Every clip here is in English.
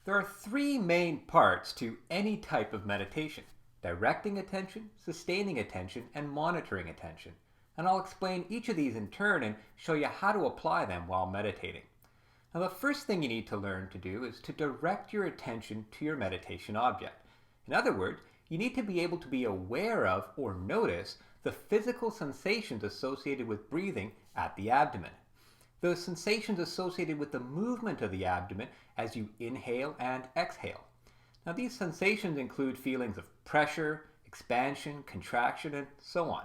There are three main parts to any type of meditation: directing attention, sustaining attention, and monitoring attention. And I'll explain each of these in turn and show you how to apply them while meditating. Now, the first thing you need to learn to do is to direct your attention to your meditation object. In other words, you need to be able to be aware of or notice the physical sensations associated with breathing at the abdomen. Those sensations associated with the movement of the abdomen as you inhale and exhale. Now, these sensations include feelings of pressure, expansion, contraction, and so on.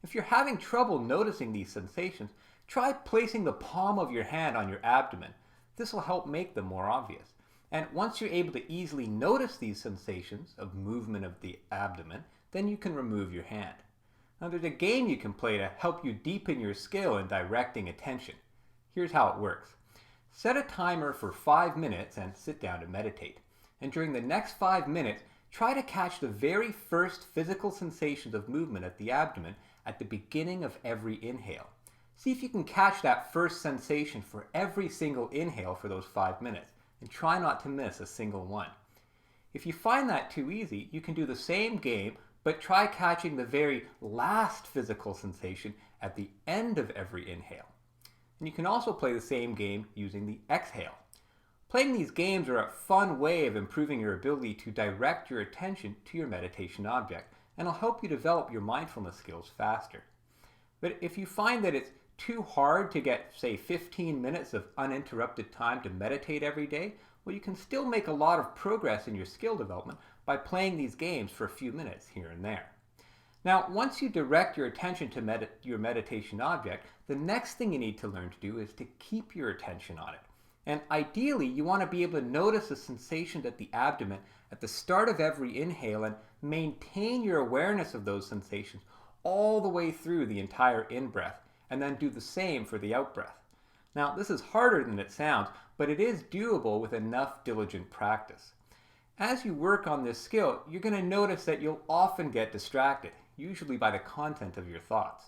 If you're having trouble noticing these sensations, try placing the palm of your hand on your abdomen. This will help make them more obvious. And once you're able to easily notice these sensations of movement of the abdomen, then you can remove your hand. Now, there's a game you can play to help you deepen your skill in directing attention. Here's how it works. Set a timer for 5 minutes and sit down to meditate. And during the next 5 minutes, try to catch the very first physical sensations of movement at the abdomen at the beginning of every inhale. See if you can catch that first sensation for every single inhale for those 5 minutes, and try not to miss a single one. If you find that too easy, you can do the same game, but try catching the very last physical sensation at the end of every inhale. And you can also play the same game using the exhale. Playing these games are a fun way of improving your ability to direct your attention to your meditation object, and will help you develop your mindfulness skills faster. But if you find that it's too hard to get, say, 15 minutes of uninterrupted time to meditate every day, well, you can still make a lot of progress in your skill development by playing these games for a few minutes here and there. Now, once you direct your attention to your meditation object, the next thing you need to learn to do is to keep your attention on it. And ideally, you want to be able to notice the sensations at the abdomen at the start of every inhale and maintain your awareness of those sensations all the way through the entire in-breath, and then do the same for the out-breath. Now, this is harder than it sounds, but it is doable with enough diligent practice. As you work on this skill, you're going to notice that you'll often get distracted, usually by the content of your thoughts.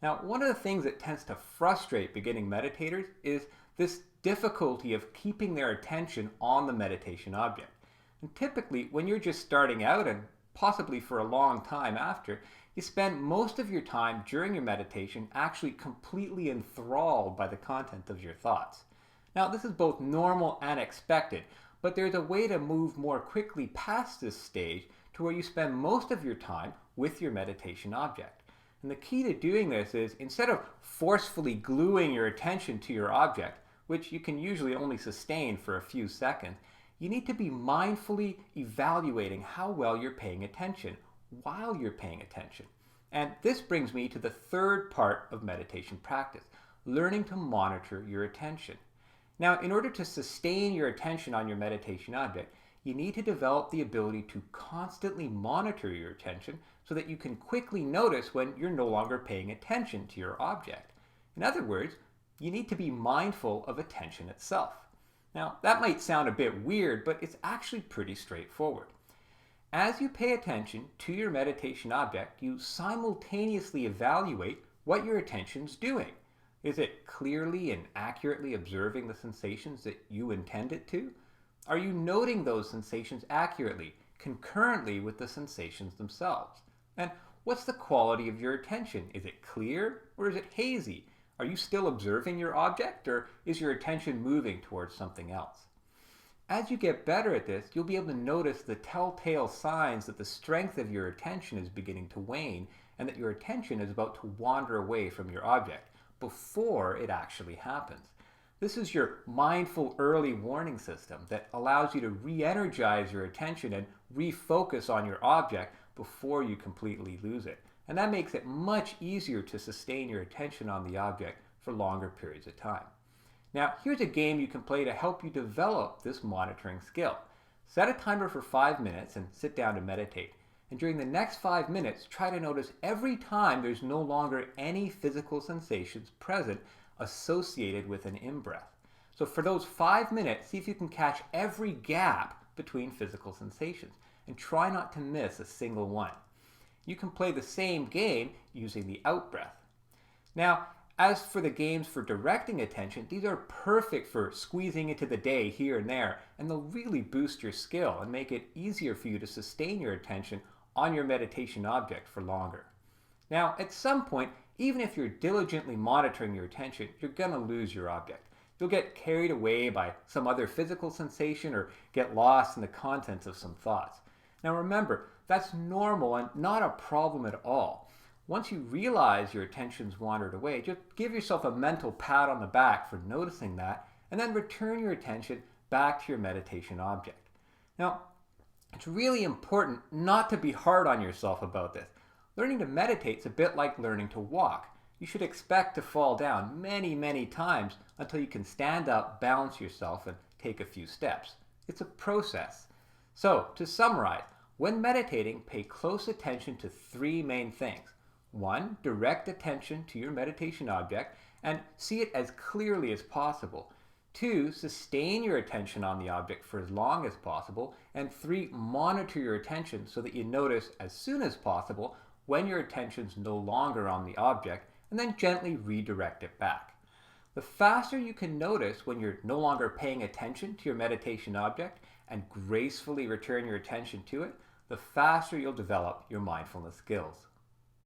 Now, one of the things that tends to frustrate beginning meditators is this difficulty of keeping their attention on the meditation object. And typically, when you're just starting out, and possibly for a long time after, you spend most of your time during your meditation actually completely enthralled by the content of your thoughts. Now, this is both normal and expected, but there's a way to move more quickly past this stage to where you spend most of your time with your meditation object. And the key to doing this is, instead of forcefully gluing your attention to your object, which you can usually only sustain for a few seconds, you need to be mindfully evaluating how well you're paying attention while you're paying attention. And this brings me to the third part of meditation practice: learning to monitor your attention. Now, in order to sustain your attention on your meditation object, you need to develop the ability to constantly monitor your attention so that you can quickly notice when you're no longer paying attention to your object. In other words, you need to be mindful of attention itself. Now, that might sound a bit weird, but it's actually pretty straightforward. As you pay attention to your meditation object, you simultaneously evaluate what your attention's doing. Is it clearly and accurately observing the sensations that you intend it to? Are you noting those sensations accurately, concurrently with the sensations themselves? And what's the quality of your attention? Is it clear or is it hazy? Are you still observing your object, or is your attention moving towards something else? As you get better at this, you'll be able to notice the telltale signs that the strength of your attention is beginning to wane and that your attention is about to wander away from your object before it actually happens. This is your mindful early warning system that allows you to re-energize your attention and refocus on your object before you completely lose it. And that makes it much easier to sustain your attention on the object for longer periods of time. Now, here's a game you can play to help you develop this monitoring skill. Set a timer for 5 minutes and sit down to meditate. And during the next 5 minutes, try to notice every time there's no longer any physical sensations present associated with an in-breath. So for those 5 minutes, see if you can catch every gap between physical sensations and try not to miss a single one. You can play the same game using the out-breath. Now, As for the games for directing attention, these are perfect for squeezing into the day here and there, and they'll really boost your skill and make it easier for you to sustain your attention on your meditation object for longer. Now, at some point, even if you're diligently monitoring your attention, you're going to lose your object. You'll get carried away by some other physical sensation or get lost in the contents of some thoughts. Now remember, that's normal and not a problem at all. Once you realize your attention's wandered away, just give yourself a mental pat on the back for noticing that, and then return your attention back to your meditation object. Now, it's really important not to be hard on yourself about this. Learning to meditate is a bit like learning to walk. You should expect to fall down many, many times until you can stand up, balance yourself, and take a few steps. It's a process. So, to summarize, when meditating, pay close attention to three main things. 1. Direct attention to your meditation object and see it as clearly as possible. 2. Sustain your attention on the object for as long as possible. And 3. Monitor your attention so that you notice as soon as possible when your attention's no longer on the object, and then gently redirect it back. The faster you can notice when you're no longer paying attention to your meditation object and gracefully return your attention to it, the faster you'll develop your mindfulness skills.